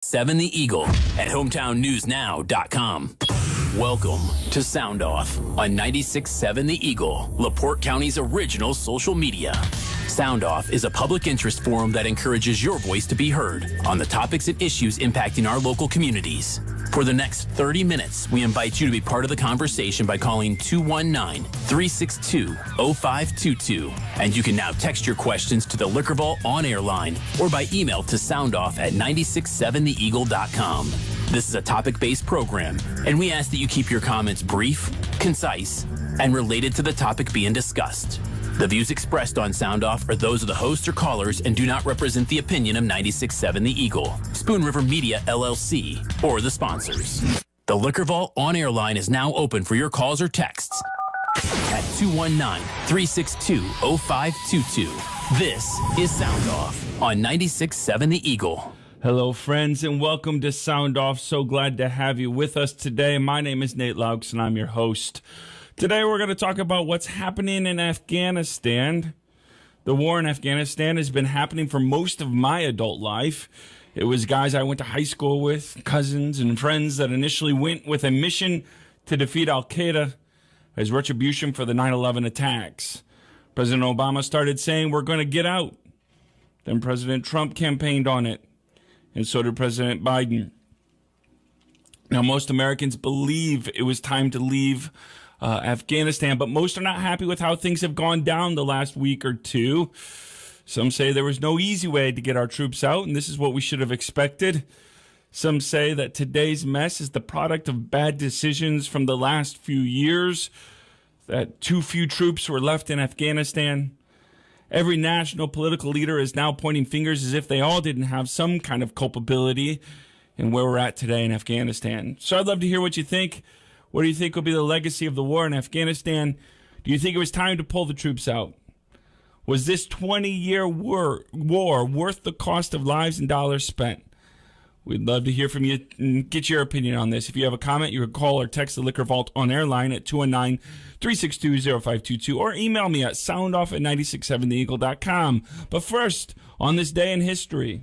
7 The Eagle at HometownNewsNow.com. Welcome to Sound Off on 96.7 The Eagle, LaPorte County's original social media. Sound Off is a public interest forum that encourages your voice to be heard on the topics and issues impacting our local communities. For the next 30 minutes, we invite you to be part of the conversation by calling 219-362-0522. And you can now text your questions to the Liquor Vault on-air line or by email to soundoff@967theeagle.com. This is a topic-based program, and we ask that you keep your comments brief, concise, and related to the topic being discussed. The views expressed on Sound Off are those of the hosts or callers and do not represent the opinion of 96.7 The Eagle, Spoon River Media, LLC, or the sponsors. The Liquor Vault on-air line is now open for your calls or texts at 219-362-0522. This is Sound Off on 96.7 The Eagle. Hello, friends, and welcome to Sound Off. So glad to have you with us today. My name is Nate Laux, and I'm your host. Today, we're going to talk about what's happening in Afghanistan. The war in Afghanistan has been happening for most of my adult life. It was guys I went to high school with, cousins and friends that initially went with a mission to defeat Al-Qaeda as retribution for the 9/11 attacks. President Obama started saying, we're going to get out. Then President Trump campaigned on it, and so did President Biden. Now, most Americans believe it was time to leave Afghanistan, but most are not happy with how things have gone down the last week or two. Some say there was no easy way to get our troops out, and this is what we should have expected. Some say that today's mess is the product of bad decisions from the last few years, that too few troops were left in Afghanistan. Every national political leader is now pointing fingers as if they all didn't have some kind of culpability in where we're at today in Afghanistan. So I'd love to hear what you think. What do you think will be the legacy of the war in Afghanistan? Do you think it was time to pull the troops out? Was this 20-year war worth the cost of lives and dollars spent? We'd love to hear from you and get your opinion on this. If you have a comment, you can call or text the Liquor Vault on air line at 219-362-0522 or email me at soundoff@967theeagle.com. But first, on this day in history,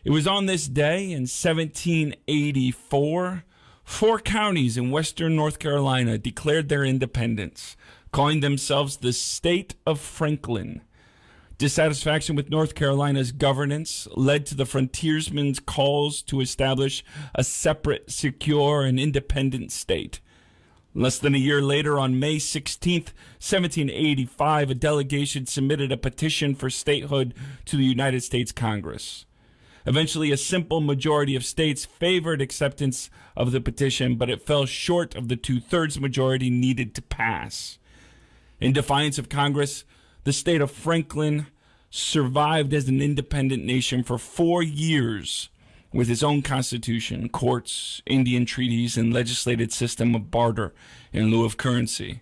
it was on this day in 1784, 4 counties in western North Carolina declared their independence, calling themselves the State of Franklin. Dissatisfaction with North Carolina's governance led to the frontiersmen's calls to establish a separate, secure, and independent state. Less than a year later, on May 16th, 1785, a delegation submitted a petition for statehood to the United States Congress. Eventually, a simple majority of states favored acceptance of the petition, but it fell short of the 2/3 majority needed to pass. In defiance of Congress, the state of Franklin survived as an independent nation for 4 years with its own constitution, courts, Indian treaties, and legislated system of barter in lieu of currency.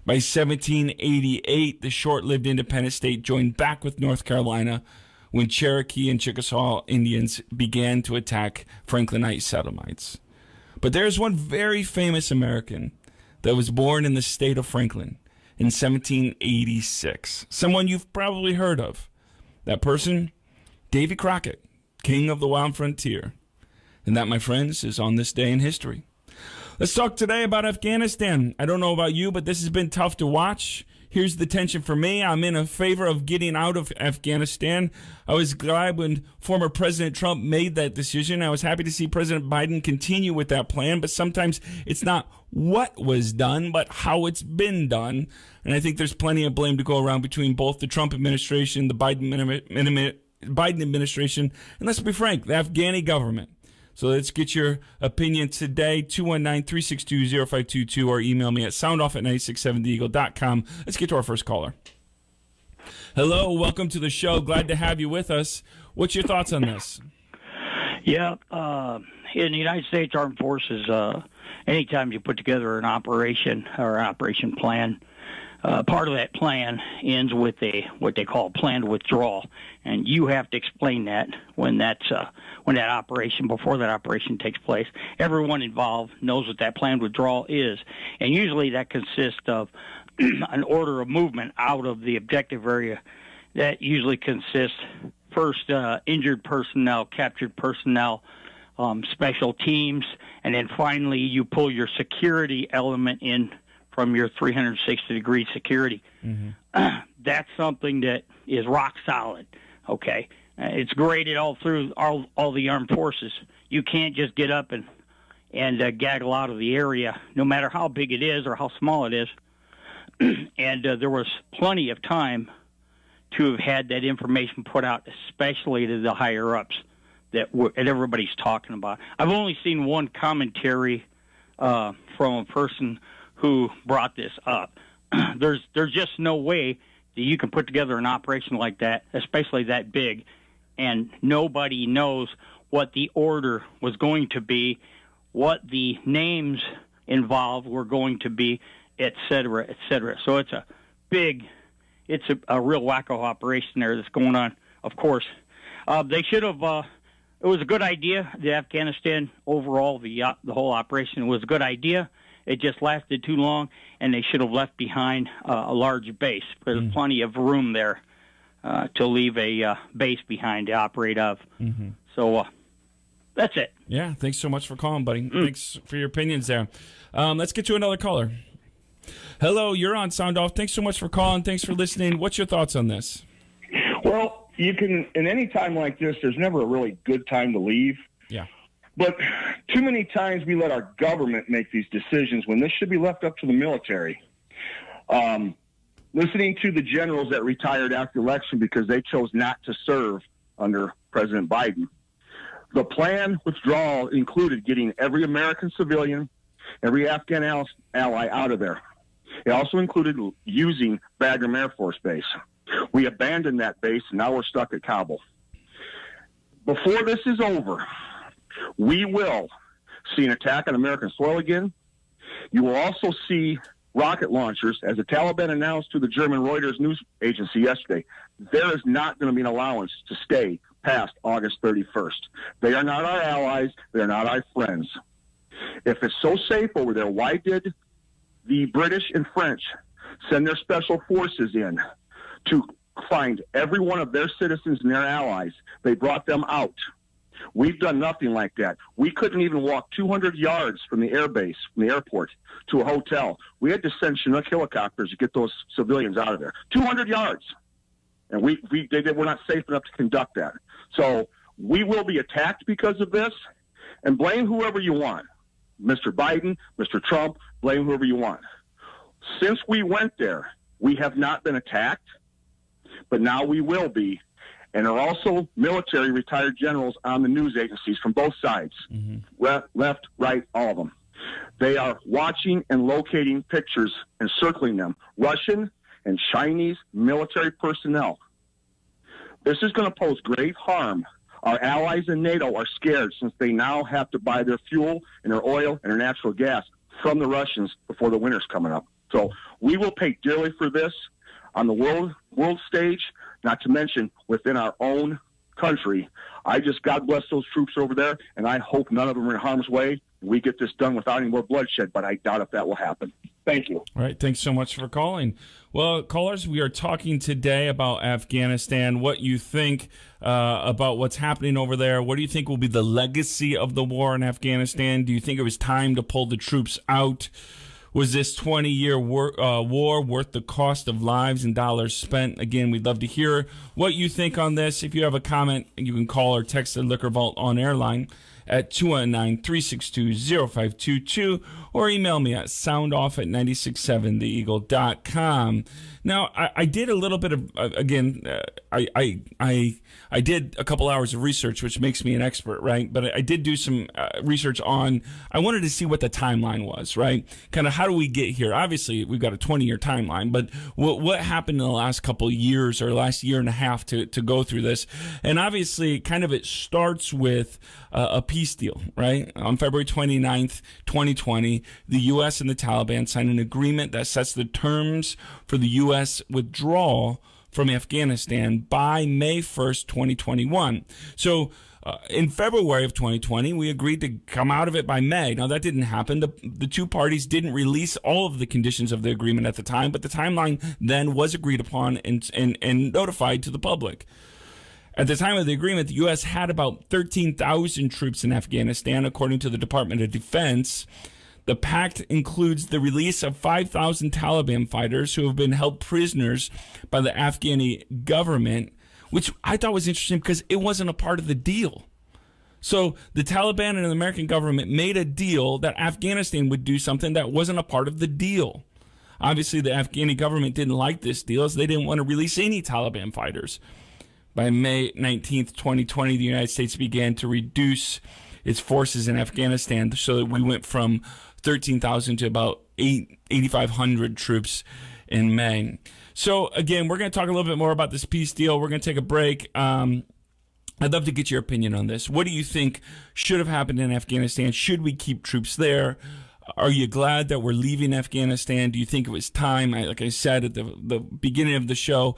By 1788, the short-lived independent state joined back with North Carolina when Cherokee and Chickasaw Indians began to attack Franklinite settlements. But there's one very famous American that was born in the state of Franklin in 1786. Someone you've probably heard of. That person, Davy Crockett, king of the wild frontier. And that, my friends, is on this day in history. Let's talk today about Afghanistan. I don't know about you, but this has been tough to watch. Here's the tension for me. I'm in favor of getting out of Afghanistan. I was glad when former President Trump made that decision. I was happy to see President Biden continue with that plan, but sometimes it's not what was done, but how it's been done. And I think there's plenty of blame to go around between both the Trump administration, the Biden administration, and let's be frank, the Afghani government. So let's get your opinion today, 219-362-0522, or email me at soundoff@967theeagle.com. Let's get to our first caller. Hello, welcome to the show. Glad to have you with us. What's your thoughts on this? Yeah, in the United States Armed Forces, anytime you put together an operation or an operation plan, part of that plan ends with what they call planned withdrawal, and you have to explain that when that operation, before that operation takes place. Everyone involved knows what that planned withdrawal is, and usually that consists of an order of movement out of the objective area. That usually consists first injured personnel, captured personnel, special teams, and then finally you pull your security element in from your 360-degree security. That's something that is rock solid, okay? It's graded all through all the armed forces. You can't just get up and gaggle out of the area, no matter how big it is or how small it is. And there was plenty of time to have had that information put out, especially to the higher-ups that everybody's talking about. I've only seen one commentary from a person who brought this up. There's just no way that you can put together an operation like that, especially that big, and nobody knows what the order was going to be, what the names involved were going to be, et cetera, et cetera. So it's a real wacko operation there that's going on, of course. They should have, it was a good idea. The Afghanistan overall, the whole operation was a good idea. It just lasted too long, and they should have left behind a large base. There's plenty of room there to leave a base behind to operate of. So that's it. Yeah, thanks so much for calling, buddy. Thanks for your opinions there. Let's get to another caller. Hello, you're on Sound Off. Thanks so much for calling. Thanks for listening. What's your thoughts on this? Well, you can, in any time like this, there's never a really good time to leave. Yeah. But too many times we let our government make these decisions when this should be left up to the military. Listening to the generals that retired after the election because they chose not to serve under President Biden. The plan withdrawal included getting every American civilian, every Afghan ally out of there. It also included using Bagram Air Force Base. We abandoned that base, and now we're stuck at Kabul. Before this is over, we will see an attack on American soil again. You will also see rocket launchers, as the Taliban announced to the German Reuters news agency yesterday. There is not going to be an allowance to stay past August 31st. They are not our allies. They are not our friends. If it's so safe over there, why did the British and French send their special forces in to find every one of their citizens and their allies? They brought them out. We've done nothing like that. We couldn't even walk 200 yards from the airbase, from the airport, to a hotel. We had to send Chinook helicopters to get those civilians out of there. 200 yards. And we're not safe enough to conduct that. So we will be attacked because of this, and blame whoever you want. Mr. Biden, Mr. Trump, blame whoever you want. Since we went there, we have not been attacked, but now we will be. And there are also military retired generals on the news agencies from both sides, left, right, all of them. They are watching and locating pictures and circling them, Russian and Chinese military personnel. This is going to pose great harm. Our allies in NATO are scared since they now have to buy their fuel and their oil and their natural gas from the Russians before the winter's coming up. So we will pay dearly for this on the world stage, not to mention within our own country. God bless those troops over there, and I hope none of them are in harm's way. We get this done without any more bloodshed, but I doubt if that will happen. Thank you. All right. Thanks so much for calling. Well, callers, we are talking today about Afghanistan, what you think about what's happening over there. What do you think will be the legacy of the war in Afghanistan? Do you think it was time to pull the troops out? Was this 20-year war worth the cost of lives and dollars spent? Again, we'd love to hear what you think on this. If you have a comment, you can call or text the Liquor Vault on air line at 219-362-0522 or email me at soundoff@967theeagle.com. Now, I did a little bit of, I did a couple hours of research, which makes me an expert, right? But I did do some research I wanted to see what the timeline was, right? Kind of how do we get here? Obviously, we've got a 20-year timeline, but what happened in the last couple of years or last year and a half to go through this? And obviously, kind of it starts with a peace deal, right? On February 29th, 2020, the U.S. and the Taliban signed an agreement that sets the terms for the U.S. withdrawal from Afghanistan by May 1st, 2021. So in February of 2020, we agreed to come out of it by May. Now, that didn't happen. The two parties didn't release all of the conditions of the agreement at the time, but the timeline then was agreed upon and notified to the public. At the time of the agreement, the U.S. had about 13,000 troops in Afghanistan, according to the Department of Defense. The pact includes the release of 5,000 Taliban fighters who have been held prisoners by the Afghani government, which I thought was interesting because it wasn't a part of the deal. So the Taliban and the American government made a deal that Afghanistan would do something that wasn't a part of the deal. Obviously, the Afghani government didn't like this deal, so they didn't want to release any Taliban fighters. By May 19th, 2020, the United States began to reduce its forces in Afghanistan, so that we went from 13,000 to about 8,500 troops in May. So, again, we're going to talk a little bit more about this peace deal. We're going to take a break. I'd love to get your opinion on this. What do you think should have happened in Afghanistan? Should we keep troops there? Are you glad that we're leaving Afghanistan? Do you think it was time? Like I said at the beginning of the show,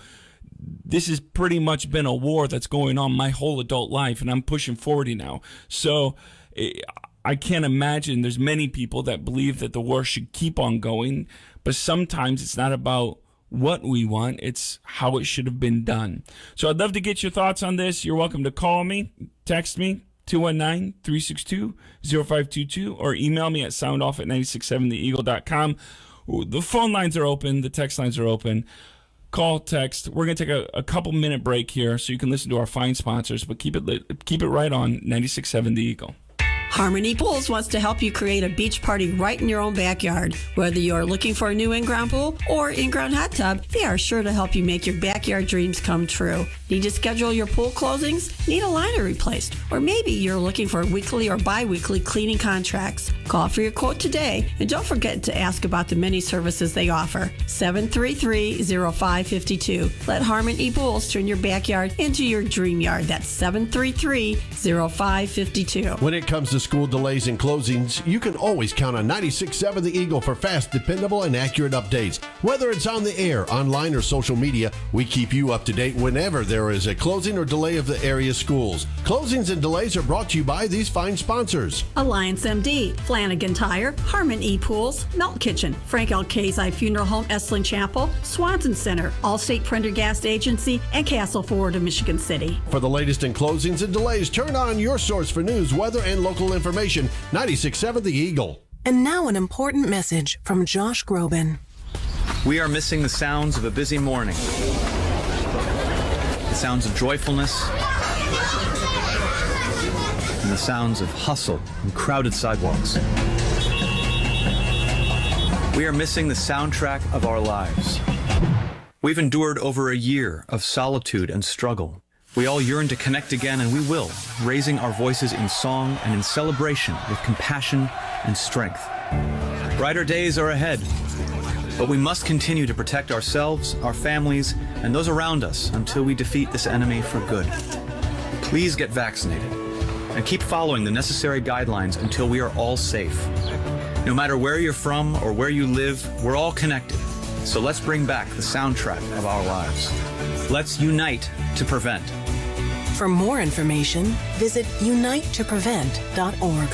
this has pretty much been a war that's going on my whole adult life, and I'm pushing 40 now. So I can't imagine there's many people that believe that the war should keep on going, but sometimes it's not about what we want, it's how it should have been done. So I'd love to get your thoughts on this. You're welcome to call me, text me, 219-362-0522, or email me at soundoff@967theeagle.com. The phone lines are open, the text lines are open. Call, text. We're going to take a couple minute break here so you can listen to our fine sponsors, but keep it right on 96.7 The Eagle. Harmony Pools wants to help you create a beach party right in your own backyard. Whether you're looking for a new in-ground pool or in-ground hot tub, they are sure to help you make your backyard dreams come true. Need to schedule your pool closings? Need a liner replaced? Or maybe you're looking for weekly or bi-weekly cleaning contracts? Call for your quote today, and don't forget to ask about the many services they offer. 733-0552. Let Harmony Pools turn your backyard into your dream yard. That's 733-0552. When it comes to school delays and closings, you can always count on 96.7 The Eagle for fast, dependable, and accurate updates. Whether it's on the air, online, or social media, we keep you up to date whenever there is a closing or delay of the area schools. Closings and delays are brought to you by these fine sponsors: Alliance MD, Flanagan Tire, Harmon E Pools, Melt Kitchen, Frank L. Kazai Funeral Home, Estlin Chapel, Swanson Center, Allstate Prendergast Agency, and Castle Ford of Michigan City. For the latest in closings and delays, turn on your source for news, weather, and local information, 96.7 The Eagle. And now an important message from Josh Groban. We are missing the sounds of a busy morning. The sounds of joyfulness. And the sounds of hustle and crowded sidewalks. We are missing the soundtrack of our lives. We've endured over a year of solitude and struggle. We all yearn to connect again, and we will, raising our voices in song and in celebration with compassion and strength. Brighter days are ahead, but we must continue to protect ourselves, our families, and those around us until we defeat this enemy for good. Please get vaccinated and keep following the necessary guidelines until we are all safe. No matter where you're from or where you live, we're all connected. So let's bring back the soundtrack of our lives. Let's unite to prevent. For more information, visit unitetoprevent.org.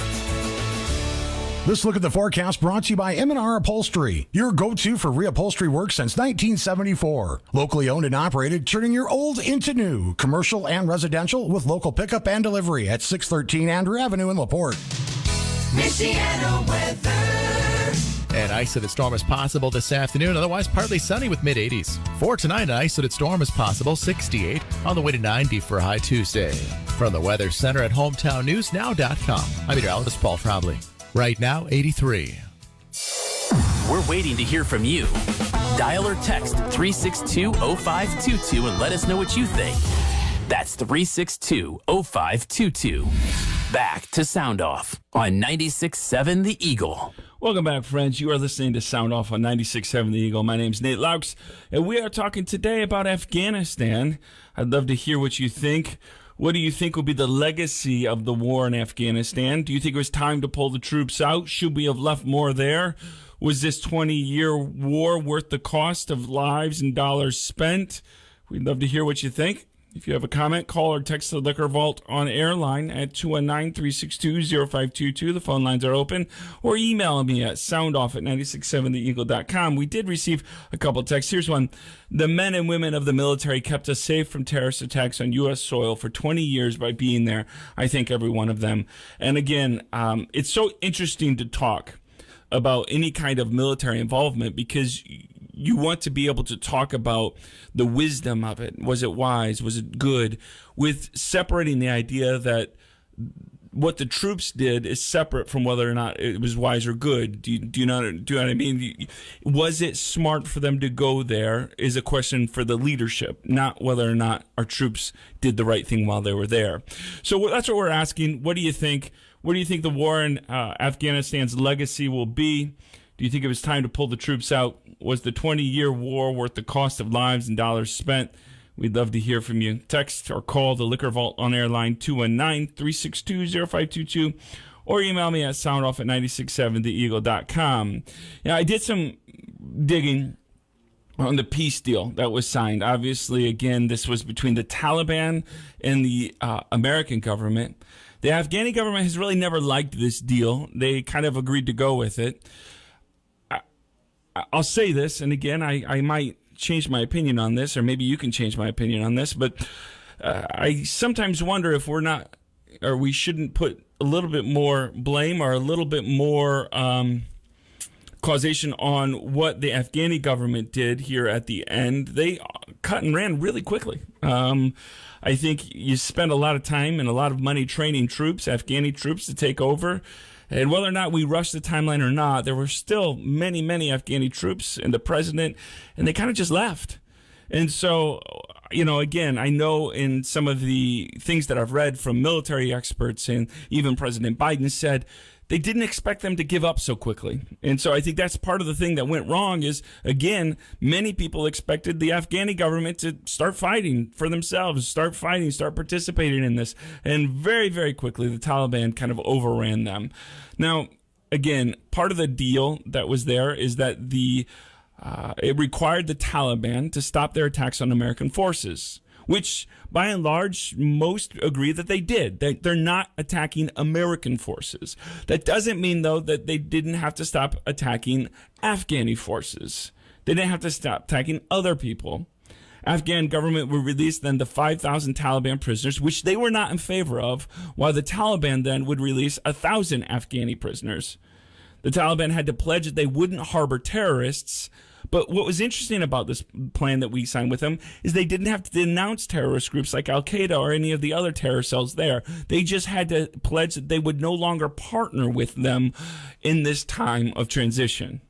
This look at the forecast brought to you by M&R Upholstery, your go-to for reupholstery work since 1974. Locally owned and operated, turning your old into new, commercial and residential, with local pickup and delivery at 613 Andrew Avenue in LaPorte. Michiana weather. An isolated storm is possible this afternoon, otherwise partly sunny with mid-80s. For tonight, an isolated storm is possible, 68, on the way to 90 for a high Tuesday. From the Weather Center at HometownNewsNow.com, I'm meteorologist Paul Trombley. Right now, 83. We're waiting to hear from you. Dial or text 362-0522 and let us know what you think. That's 362-0522. Back to Sound Off on 96.7 The Eagle. Welcome back, friends. You are listening to Sound Off on 96.7 The Eagle. My name's Nate Laux, and we are talking today about Afghanistan. I'd love to hear what you think. What do you think will be the legacy of the war in Afghanistan? Do you think it was time to pull the troops out? Should we have left more there? Was this 20-year war worth the cost of lives and dollars spent? We'd love to hear what you think. If you have a comment, call or text the Liquor Vault on air line at 219-362-0522. The phone lines are open. Or email me at soundoff@967theeagle.com. We did receive a couple of texts. Here's one. The men and women of the military kept us safe from terrorist attacks on U.S. soil for 20 years by being there. I thank every one of them. And again, it's so interesting to talk about any kind of military involvement because you want to be able to talk about the wisdom of it. Was it wise? Was it good? With separating the idea that what the troops did is separate from whether or not it was wise or good. Do you know what I mean? Was it smart for them to go there is a question for the leadership, not whether or not our troops did the right thing while they were there. So that's what we're asking. What do you think? What do you think the war in Afghanistan's legacy will be? Do you think it was time to pull the troops out? Was the 20-year war worth the cost of lives and dollars spent? We'd love to hear from you. Text or call the Liquor Vault on air line 219-362-0522 or email me at soundoff@967theeagle.com. Yeah, I did some digging on the peace deal that was signed. Obviously, again, this was between the Taliban and the American government. The Afghani government has really never liked this deal. They kind of agreed to go with it. I'll say this, and again, I might change my opinion on this, or maybe you can change my opinion on this, but I sometimes wonder if we shouldn't put a little bit more blame or a little bit more causation on what the Afghani government did here at the end. They cut and ran really quickly. I think you spend a lot of time and a lot of money training troops, Afghani troops, to take over. And whether or not we rushed the timeline or not, there were still many, many Afghani troops and the president, and they kind of just left. And so, again, I know in some of the things that I've read from military experts and even President Biden said they didn't expect them to give up so quickly. And so I think that's part of the thing that went wrong is, again, many people expected the Afghani government to start fighting for themselves, start participating in this. And very, very quickly, the Taliban kind of overran them. Now, again, part of the deal that was there is that it required the Taliban to stop their attacks on American forces, which by and large, most agree that they did. They're not attacking American forces. That doesn't mean, though, that they didn't have to stop attacking Afghani forces. They didn't have to stop attacking other people. Afghan government would release then the 5,000 Taliban prisoners, which they were not in favor of, while the Taliban then would release 1,000 Afghani prisoners. The Taliban had to pledge that they wouldn't harbor terrorists. But what was interesting about this plan that we signed with them is they didn't have to denounce terrorist groups like Al-Qaeda or any of the other terror cells there. They just had to pledge that they would no longer partner with them in this time of transition.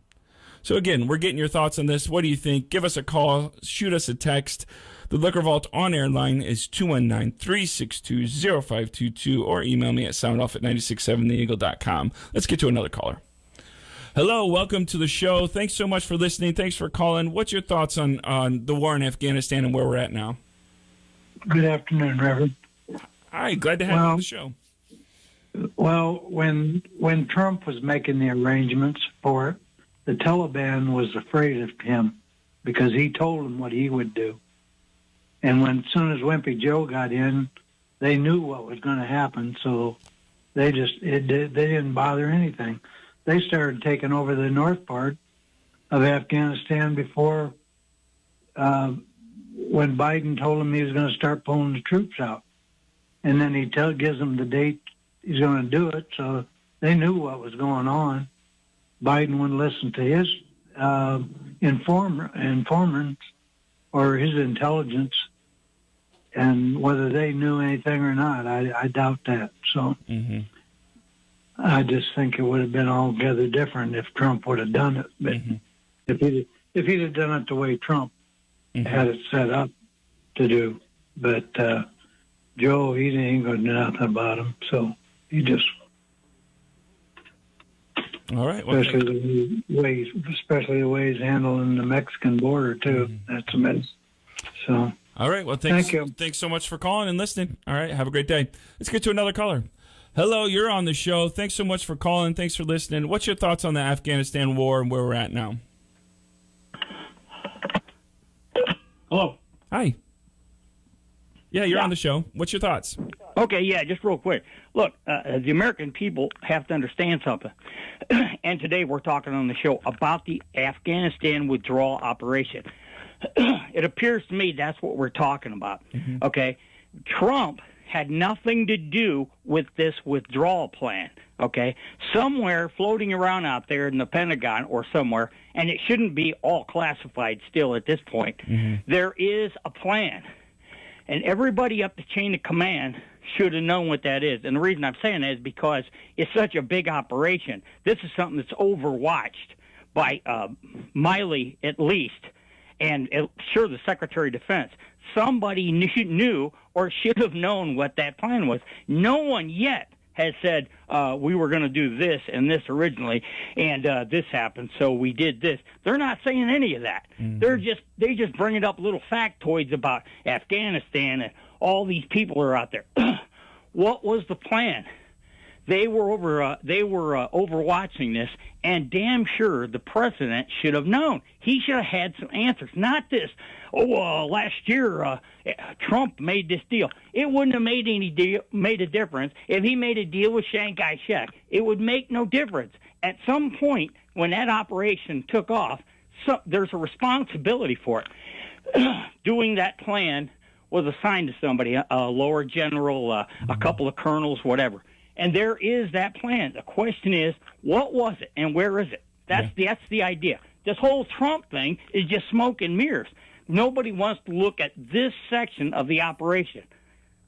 So again, we're getting your thoughts on this. What do you think? Give us a call. Shoot us a text. The Liquor Vault on-air line is 219-362-0522 or email me at soundoff@967theeagle.com. Let's get to another caller. Hello, welcome to the show. Thanks so much for listening. Thanks for calling. What's your thoughts on the war in Afghanistan and where we're at now? Good afternoon, Reverend. Hi, glad to have you on the show. Well, when Trump was making the arrangements for it, the Taliban was afraid of him because he told them what he would do. And as soon as Wimpy Joe got in, they knew what was going to happen, so they didn't bother anything. They started taking over the north part of Afghanistan before when Biden told them he was going to start pulling the troops out. And then he gives them the date he's going to do it, so they knew what was going on. Biden wouldn't listen to his informants or his intelligence, and whether they knew anything or not, I doubt that. So I just think it would have been altogether different if Trump would have done it. But if he'd have done it the way Trump had it set up to do, but Joe, he ain't going to do nothing about him. So he just. All right. Well, especially the way he's handling the Mexican border too. That's a mess. So. All right. Well, thank you. Thanks so much for calling and listening. All right. Have a great day. Let's get to another caller. Hello, you're on the show. Thanks so much for calling. Thanks for listening. What's your thoughts on the Afghanistan war and where we're at now? Hello. Hi. Yeah, you're on the show. What's your thoughts? Okay, yeah, just real quick. Look, the American people have to understand something. And today we're talking on the show about the Afghanistan withdrawal operation. It appears to me that's what we're talking about. Mm-hmm. Okay? Trump had nothing to do with this withdrawal plan. Okay? Somewhere floating around out there in the Pentagon or somewhere, and it shouldn't be all classified still at this point, there is a plan. And everybody up the chain of command should have known what that is. And the reason I'm saying that is because it's such a big operation. This is something that's overwatched by Miley at least, and sure the Secretary of Defense. Somebody knew or should have known what that plan was. No one yet has said we were going to do this and this originally, and this happened, so we did this. They're not saying any of that. They just bring it up little factoids about Afghanistan and all these people are out there. What was the plan? They were overwatching this, and damn sure the president should have known. He should have had some answers, not this. Last year Trump made this deal. It wouldn't have made a difference if he made a deal with Chiang Kai-shek. It would make no difference. At some point when that operation took off, there's a responsibility for it. Doing that plan was assigned to somebody, a lower general, a couple of colonels, whatever. And there is that plan. The question is, what was it and where is it? That's the idea. This whole Trump thing is just smoke and mirrors. Nobody wants to look at this section of the operation.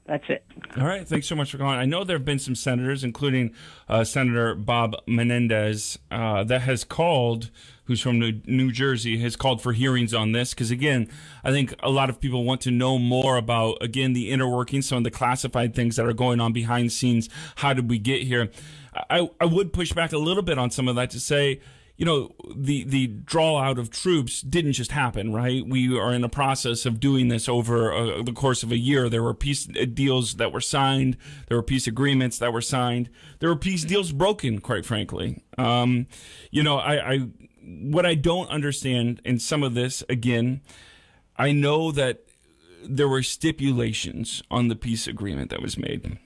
That's it. All right. Thanks so much for calling. I know there have been some senators, including Senator Bob Menendez, that has called, who's from New Jersey, has called for hearings on this. Because, again, I think a lot of people want to know more about, again, the inner workings, some of the classified things that are going on behind the scenes. How did we get here? I would push back a little bit on some of that to say, you know, the draw out of troops didn't just happen, right? We are in a process of doing this over the course of a year. There were peace deals that were signed. There were peace agreements that were signed. There were peace deals broken, quite frankly. You know, what I don't understand in some of this, again, I know that there were stipulations on the peace agreement that was made.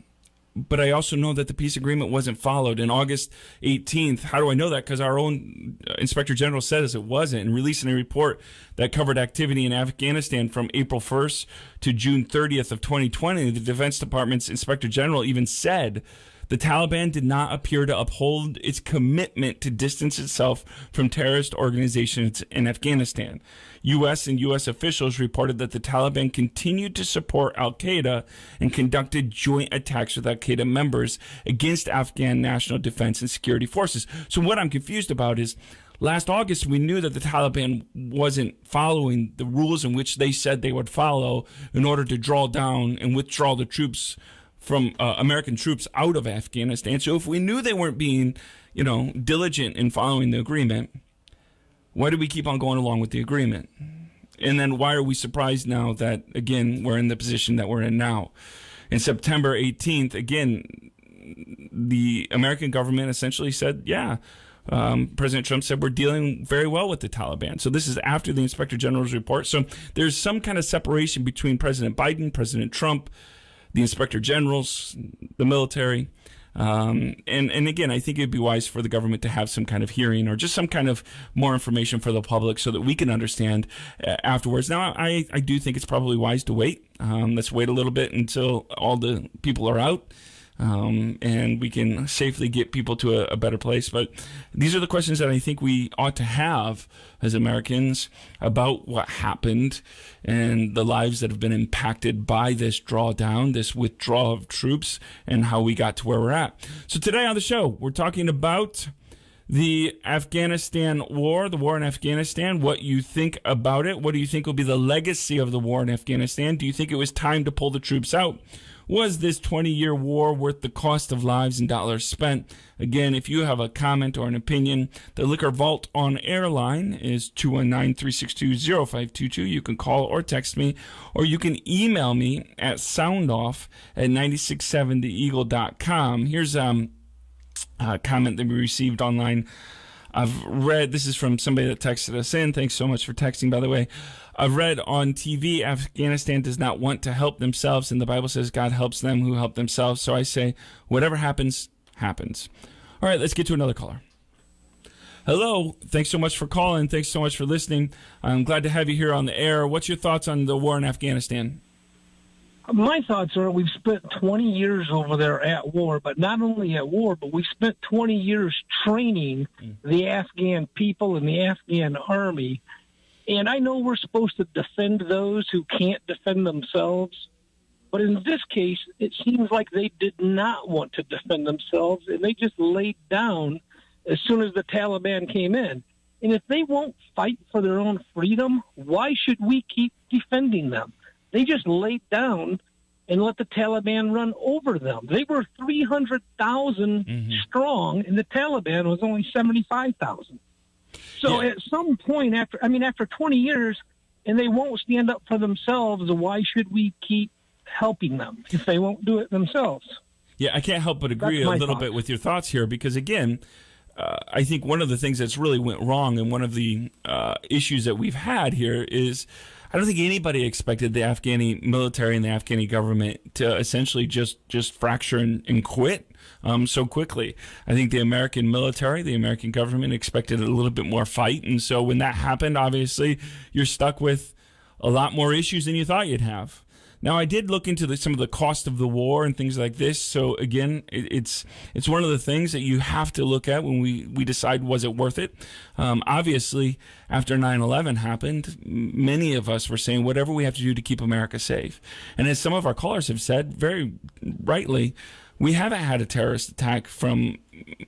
But I also know that the peace agreement wasn't followed. In August 18th, how do I know that? Because our own Inspector General says it wasn't, and releasing a report that covered activity in Afghanistan from April 1st to June 30th of 2020. The Defense Department's Inspector General even said the Taliban did not appear to uphold its commitment to distance itself from terrorist organizations in Afghanistan. U.S. and U.S. officials reported that the Taliban continued to support al-Qaeda and conducted joint attacks with al-Qaeda members against Afghan national defense and security forces. So what I'm confused about is last August, we knew that the Taliban wasn't following the rules in which they said they would follow in order to draw down and withdraw the troops from American troops out of Afghanistan. So if we knew they weren't being, you know, diligent in following the agreement, why do we keep on going along with the agreement? And then why are we surprised now that, again, we're in the position that we're in now? In September 18th, again, the American government essentially said, President Trump said we're dealing very well with the Taliban. So this is after the Inspector General's report. So there's some kind of separation between President Biden, President Trump, the Inspector Generals, the military. And again, I think it'd be wise for the government to have some kind of hearing or just some kind of more information for the public so that we can understand afterwards. Now, I do think it's probably wise to wait. Let's wait a little bit until all the people are out. And we can safely get people to a better place. But these are the questions that I think we ought to have as Americans about what happened and the lives that have been impacted by this drawdown, this withdrawal of troops, and how we got to where we're at. So today on the show, we're talking about the Afghanistan war, the war in Afghanistan, what you think about it. What do you think will be the legacy of the war in Afghanistan? Do you think it was time to pull the troops out? Was this 20-year war worth the cost of lives and dollars spent? Again, if you have a comment or an opinion, the Liquor Vault on Air line is 219-362-0522. You can call or text me, or you can email me at soundoff@967theeagle.com. Here's a comment that we received online. I've read, this is from somebody that texted us in. Thanks so much for texting, by the way. I've read on TV, Afghanistan does not want to help themselves, and the Bible says God helps them who help themselves. So I say, whatever happens, happens. All right, let's get to another caller. Hello. Thanks so much for calling. Thanks so much for listening. I'm glad to have you here on the air. What's your thoughts on the war in Afghanistan? My thoughts are we've spent 20 years over there at war, but not only at war, but we've spent 20 years training the Afghan people and the Afghan army. And I know we're supposed to defend those who can't defend themselves, but in this case, it seems like they did not want to defend themselves, and they just laid down as soon as the Taliban came in. And if they won't fight for their own freedom, why should we keep defending them? They just laid down and let the Taliban run over them. They were 300,000 strong, and the Taliban was only 75,000. So at some point, after 20 years, and they won't stand up for themselves, why should we keep helping them if they won't do it themselves? Yeah, I can't help but agree a little bit with your thoughts here because, again, I think one of the things that's really went wrong and one of the issues that we've had here is I don't think anybody expected the Afghani military and the Afghani government to essentially just fracture and quit so quickly. I think the American military, the American government expected a little bit more fight. And so when that happened, obviously, you're stuck with a lot more issues than you thought you'd have. Now, I did look into some of the cost of the war and things like this. So, again, it's one of the things that you have to look at when we decide, was it worth it? Obviously, after 9/11 happened, many of us were saying whatever we have to do to keep America safe. And as some of our callers have said, very rightly, we haven't had a terrorist attack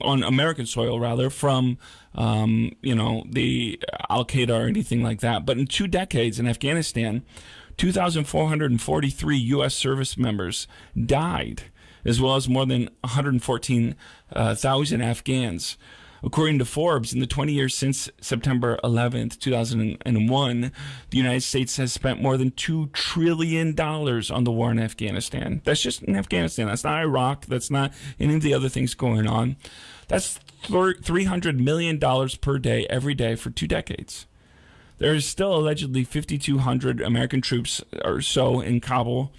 on American soil, from the Al-Qaeda or anything like that. But in 2 decades in Afghanistan, 2,443 U.S. service members died, as well as more than 114,000 Afghans. According to Forbes, in the 20 years since September 11th, 2001, the United States has spent more than $2 trillion on the war in Afghanistan. That's just in Afghanistan. That's not Iraq. That's not any of the other things going on. That's $300 million per day, every day for 2 decades. There is still allegedly 5,200 American troops or so in Kabul.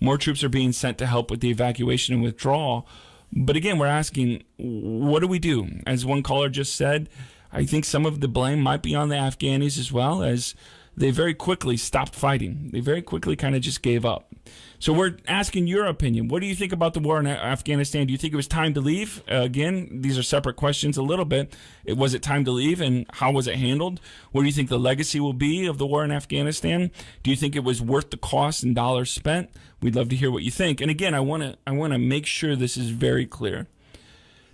More troops are being sent to help with the evacuation and withdrawal. But again, we're asking, what do we do? As one caller just said, I think some of the blame might be on the Afghanis as well, as they very quickly stopped fighting. They very quickly kind of just gave up. So we're asking your opinion. What do you think about the war in Afghanistan? Do you think it was time to leave? Again, these are separate questions a little bit. Was it time to leave, and how was it handled? What do you think the legacy will be of the war in Afghanistan? Do you think it was worth the cost and dollars spent? We'd love to hear what you think. And again, I want to make sure this is very clear.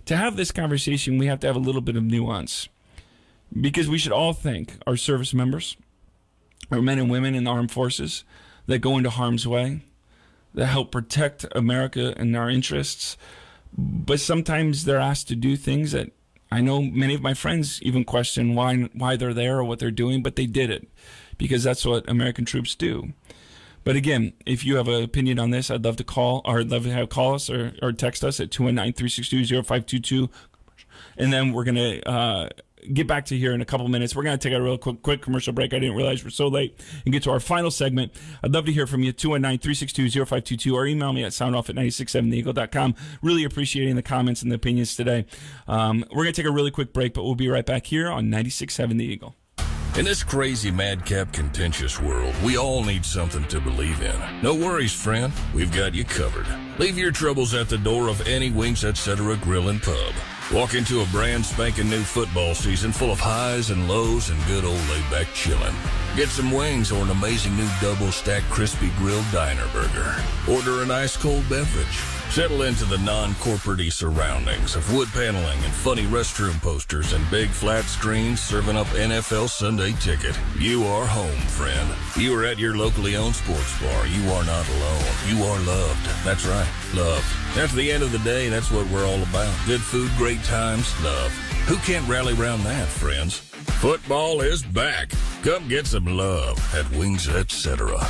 To have this conversation, we have to have a little bit of nuance, because we should all thank our service members, our men and women in the armed forces that go into harm's way, that help protect America and our interests. But sometimes they're asked to do things that I know many of my friends even question why they're there or what they're doing, but they did it because that's what American troops do. But again, if you have an opinion on this, I'd love to call, or I'd love to have call us or text us at 219-362-0522. And then we're going to get back to here in a couple minutes. We're going to take a real quick commercial break. I didn't realize we're so late, and get to our final segment. I'd love to hear from you, 219-362-0522, or email me at soundoff@967theeagle.com. Really appreciating the comments and the opinions today. We're going to take a really quick break, but we'll be right back here on 96.7 The Eagle. In this crazy, madcap, contentious world, we all need something to believe in. No worries, friend. We've got you covered. Leave your troubles at the door of any Wings Etc. Grill and Pub. Walk into a brand spanking new football season full of highs and lows and good old laid-back chillin'. Get some wings or an amazing new double-stacked crispy grilled diner burger. Order an ice-cold beverage. Settle into the non-corporate-y surroundings of wood paneling and funny restroom posters and big flat screens serving up NFL Sunday Ticket. You are home, friend. You are at your locally owned sports bar. You are not alone. You are loved. That's right, loved. At the end of the day, that's what we're all about. Good food, great times, love. Who can't rally around that, friends? Football is back. Come get some love at Wings Etc.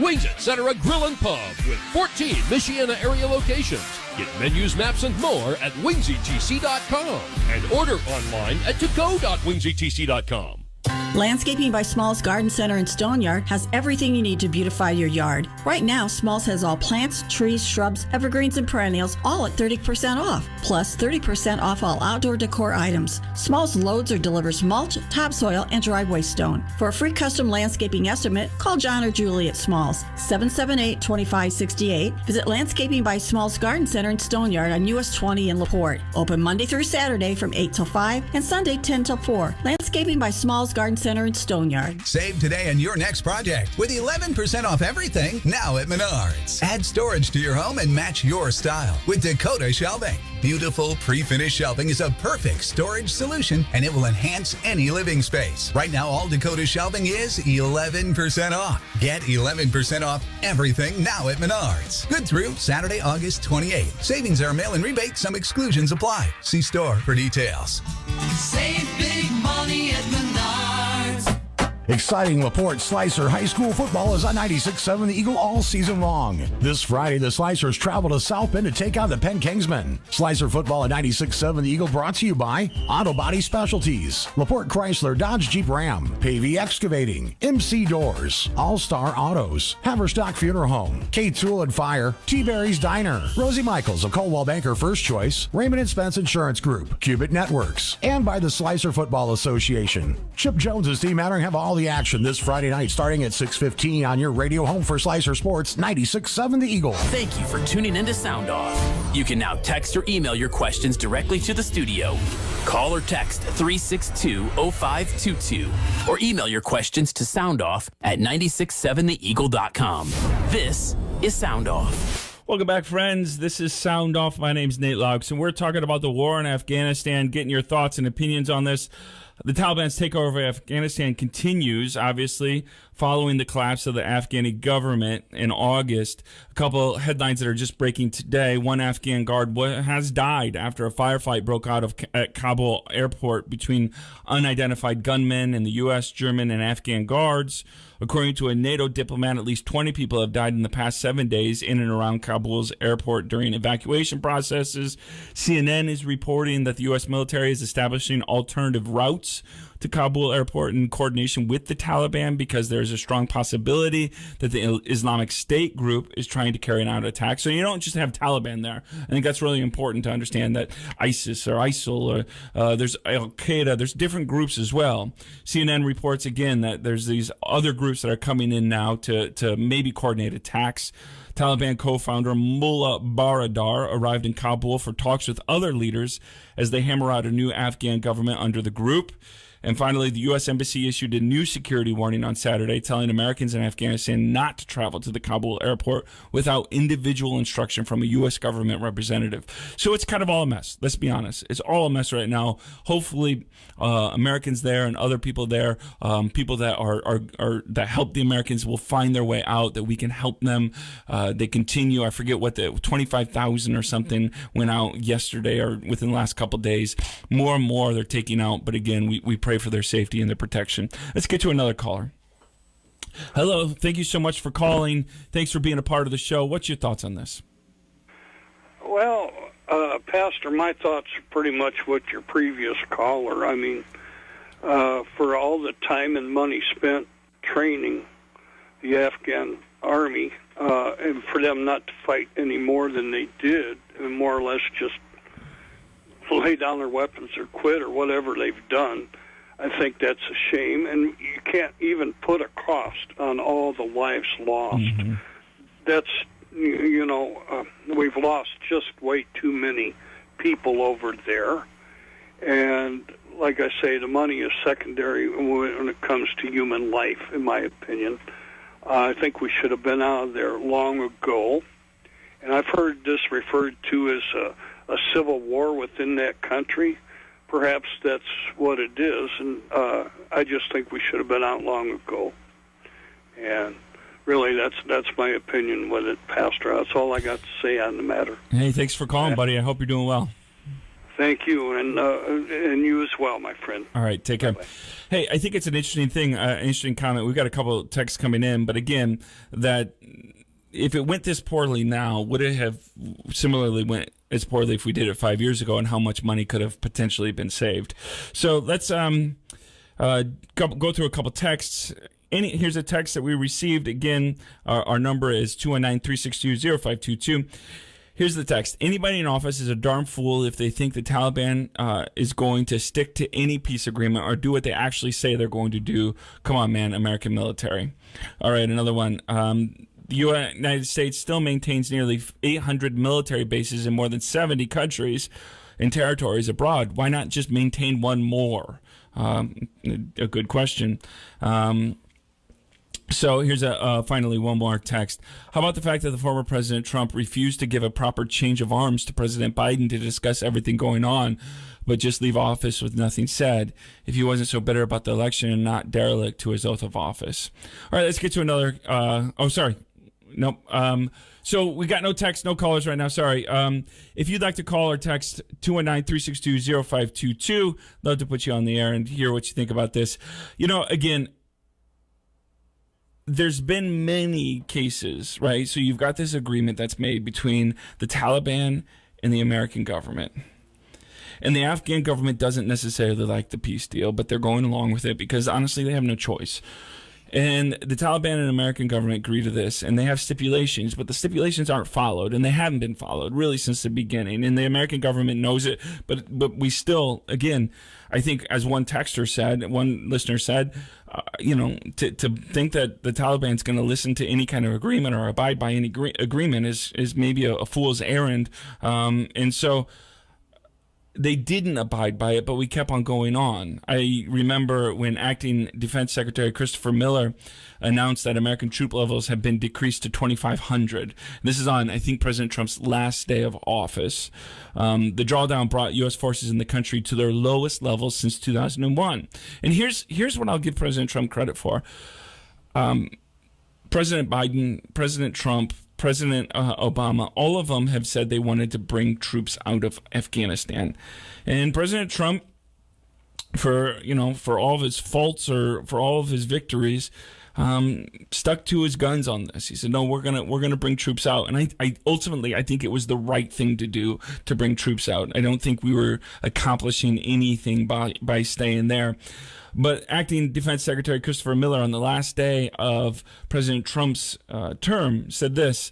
Wings Etc. Grill and Pub with 14 Michiana area locations. Get menus, maps, and more at wingsetc.com and order online at togo.wingsetc.com. Landscaping by Smalls Garden Center in Stoneyard has everything you need to beautify your yard. Right now, Smalls has all plants, trees, shrubs, evergreens, and perennials, all at 30% off, plus 30% off all outdoor decor items. Smalls loads or delivers mulch, topsoil, and driveway stone. For a free custom landscaping estimate, call John or Julie at Smalls, 778-2568. Visit Landscaping by Smalls Garden Center in Stoneyard on US 20 in LaPorte. Open Monday through Saturday from 8 till 5 and Sunday 10 till 4. Landscaping by Smalls Garden Center in Stoneyard. Save today on your next project with 11% off everything now at Menards. Add storage to your home and match your style with Dakota Shelving. Beautiful pre-finished shelving is a perfect storage solution, and it will enhance any living space. Right now, all Dakota Shelving is 11% off. Get 11% off everything now at Menards. Good through Saturday, August 28th. Savings are mail and rebate. Some exclusions apply. See store for details. Save big money at Menards. Exciting LaPorte Slicer High School football is on 96.7 The Eagle all season long. This Friday, the Slicers travel to South Bend to take on the Penn Kingsmen. Slicer football at 96.7 The Eagle brought to you by Auto Body Specialties, LaPorte Chrysler Dodge Jeep Ram, Pavey Excavating, MC Doors, All-Star Autos, Haverstock Funeral Home, K-Tool and Fire, T-Berry's Diner, Rosie Michaels of Coldwell Banker First Choice, Raymond & Spence Insurance Group, Cubit Networks, and by the Slicer Football Association. Chip Jones's Team Mattering have all the action this Friday night starting at 6:15 on your radio home for Slicer Sports 96.7 The Eagle. Thank you for tuning in to Sound Off. You can now text or email your questions directly to the studio. Call or text 362-0522 or email your questions to soundoff@967theeagle.com. This is Sound Off. Welcome back, friends. This is Sound Off. My name's Nate Laux, and we're talking about the war in Afghanistan, getting your thoughts and opinions on this. The Taliban's takeover of Afghanistan continues, obviously, following the collapse of the Afghani government in August. A couple headlines that are just breaking today. One Afghan guard has died after a firefight broke out at Kabul airport between unidentified gunmen and the U.S., German, and Afghan guards. According to a NATO diplomat, at least 20 people have died in the past 7 days in and around Kabul's airport during evacuation processes. CNN is reporting that the U.S. military is establishing alternative routes to Kabul airport in coordination with the Taliban because there's a strong possibility that the Islamic State group is trying to carry out attacks. So you don't just have Taliban there. I think that's really important to understand that ISIS or ISIL or there's Al-Qaeda, there's different groups as well. CNN reports again that there's these other groups that are coming in now to maybe coordinate attacks. Taliban co-founder Mullah Baradar arrived in Kabul for talks with other leaders as they hammer out a new Afghan government under the group. And finally, the U.S. Embassy issued a new security warning on Saturday telling Americans in Afghanistan not to travel to the Kabul airport without individual instruction from a U.S. government representative. So it's kind of all a mess. Let's be honest. It's all a mess right now. Hopefully, Americans there and other people there, people that are that help the Americans will find their way out, that we can help them. They continue. I forget what 25,000 or something went out yesterday or within the last couple of days. More and more they're taking out. But again, we pray for their safety and their protection. Let's get to another caller. Hello. Thank you so much for calling. Thanks for being a part of the show. What's your thoughts on this? Well, Pastor, my thoughts are pretty much what your previous caller. I mean, for all the time and money spent training the Afghan army, and for them not to fight any more than they did, and more or less just lay down their weapons or quit or whatever they've done, I think that's a shame, and you can't even put a cost on all the lives lost. Mm-hmm. That's, we've lost just way too many people over there, and like I say, the money is secondary when it comes to human life, in my opinion. I think we should have been out of there long ago, and I've heard this referred to as a civil war within that country. Perhaps that's what it is, and I just think we should have been out long ago. And really, that's my opinion with it, Pastor. That's all I got to say on the matter. Hey, thanks for calling, buddy. I hope you're doing well. Thank you, and you as well, my friend. All right, take care. Bye-bye. Hey, I think it's an interesting thing, interesting comment. We've got a couple of texts coming in, but again, that if it went this poorly now, would it have similarly went as poorly if we did it 5 years ago, and how much money could have potentially been saved? So let's go through a couple texts. Here's a text that we received. Again, our number is 219-362-0522. Here's the text. Anybody in office is a darn fool if they think the Taliban is going to stick to any peace agreement or do what they actually say they're going to do. Come on, man, American military. All right, another one. The United States still maintains nearly 800 military bases in more than 70 countries and territories abroad. Why not just maintain one more? A good question. So here's finally one more text. How about the fact that the former President Trump refused to give a proper change of arms to President Biden to discuss everything going on, but just leave office with nothing said, if he wasn't so bitter about the election and not derelict to his oath of office? All right, let's get to another. Nope. So we got no text, no callers right now. Sorry. If you'd like to call or text 219-362-0522, love to put you on the air and hear what you think about this. Again, there's been many cases, right? So you've got this agreement that's made between the Taliban and the American government. And the Afghan government doesn't necessarily like the peace deal, but they're going along with it because, honestly, they have no choice. And the Taliban and American government agree to this, and they have stipulations, but the stipulations aren't followed, and they haven't been followed really since the beginning. And the American government knows it, but we still, again, I think, as one listener said, to think that the Taliban's going to listen to any kind of agreement or abide by any agreement is maybe a fool's errand. And so they didn't abide by it, but we kept on going on. I remember when Acting Defense Secretary Christopher Miller announced that American troop levels have been decreased to 2,500. This is on, I think, President Trump's last day of office. The drawdown brought U.S. forces in the country to their lowest levels since 2001. And here's what I'll give President Trump credit for. President Biden, President Trump, President Obama, all of them have said they wanted to bring troops out of Afghanistan. And President Trump, for all of his faults or for all of his victories, stuck to his guns on this. He said, no, we're gonna bring troops out. And I ultimately think it was the right thing to do, to bring troops out. I don't think we were accomplishing anything by staying there. But Acting Defense Secretary Christopher Miller, on the last day of President Trump's term, said this: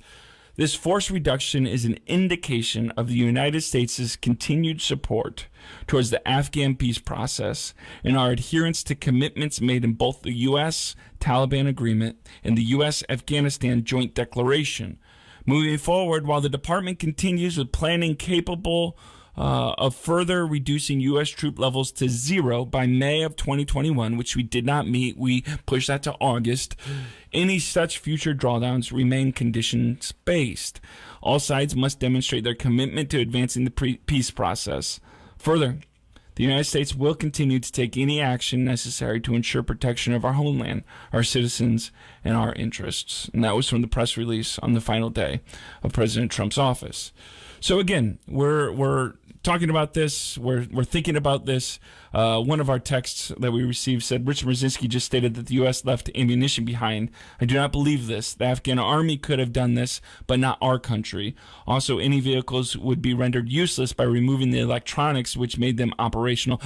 "This force reduction is an indication of the United States' continued support towards the Afghan peace process and our adherence to commitments made in both the U.S.-Taliban agreement and the U.S.-Afghanistan joint declaration. Moving forward, while the department continues with planning capable of further reducing U.S. troop levels to 0 by May of 2021, which we did not meet. We pushed that to August. Any such future drawdowns remain conditions-based. All sides must demonstrate their commitment to advancing the peace process. Further, the United States will continue to take any action necessary to ensure protection of our homeland, our citizens, and our interests." And that was from the press release on the final day of President Trump's office. So again, we're talking about this. We're thinking about this. One of our texts that we received said, Richard Brzezinski just stated that the U.S. left ammunition behind. I do not believe this. The Afghan army could have done this, but not our country. Also, any vehicles would be rendered useless by removing the electronics, which made them operational.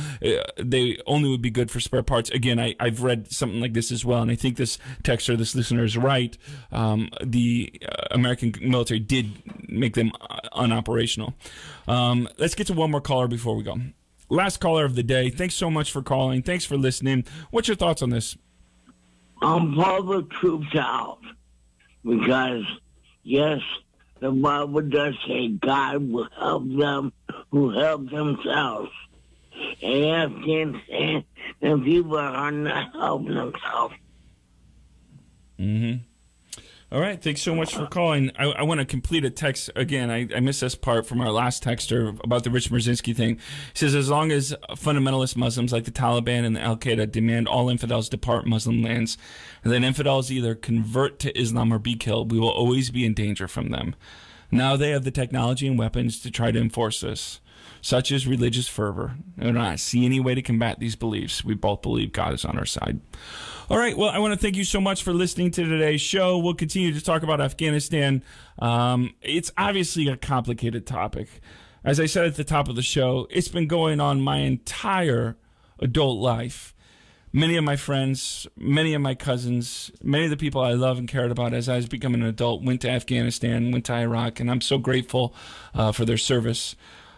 They only would be good for spare parts. Again, I've read something like this as well, and I think this texter, this listener, is right. The American military did make them unoperational. Let's get to one more caller before we go. Last caller of the day. Thanks so much for calling. Thanks for listening. What's your thoughts on this? I'm for the troops out because, yes, the Bible does say God will help them who help themselves. In Afghanistan, the people are not helping themselves. Mm-hmm. All right. Thanks so much for calling. I want to complete a text again. I missed this part from our last texter about the Rich Brzezinski thing. He says, as long as fundamentalist Muslims like the Taliban and the Al-Qaeda demand all infidels depart Muslim lands, and then infidels either convert to Islam or be killed, we will always be in danger from them. Now they have the technology and weapons to try to enforce this, such as religious fervor. I do not see any way to combat these beliefs. We both believe God is on our side. All right. Well, I want to thank you so much for listening to today's show. We'll continue to talk about Afghanistan. It's obviously a complicated topic. As I said at the top of the show, it's been going on my entire adult life. Many of my friends, many of my cousins, many of the people I love and cared about as I was becoming an adult went to Afghanistan, went to Iraq, and I'm so grateful for their service.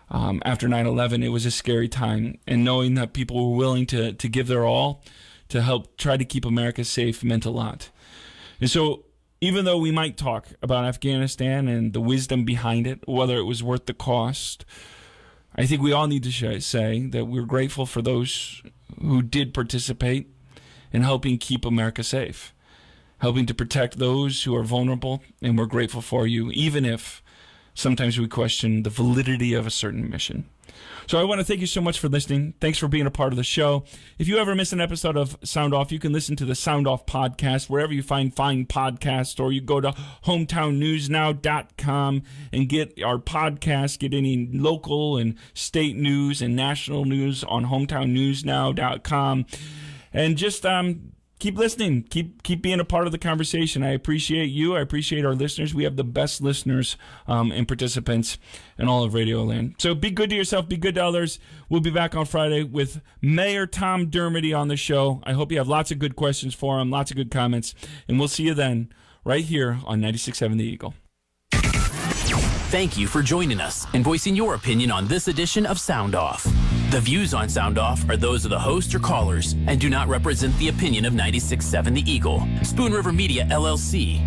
After 9/11, it was a scary time, and knowing that people were willing to give their all to help try to keep America safe meant a lot. And so even though we might talk about Afghanistan and the wisdom behind it, whether it was worth the cost, I think we all need to say that we're grateful for those who did participate in helping keep America safe, helping to protect those who are vulnerable, and we're grateful for you, even if sometimes we question the validity of a certain mission. So I want to thank you so much for listening. Thanks for being a part of the show. If you ever miss an episode of Sound Off, you can listen to the Sound Off podcast wherever you find fine podcasts, or you go to hometownnewsnow.com and get our podcast, get any local and state news and national news on hometownnewsnow.com. And just keep listening. Keep being a part of the conversation. I appreciate you. I appreciate our listeners. We have the best listeners and participants in all of Radio Land. So be good to yourself. Be good to others. We'll be back on Friday with Mayor Tom Dermody on the show. I hope you have lots of good questions for him, lots of good comments. And we'll see you then right here on 96.7 The Eagle. Thank you for joining us and voicing your opinion on this edition of Sound Off. The views on Sound Off are those of the host or callers and do not represent the opinion of 96.7 The Eagle, Spoon River Media, LLC,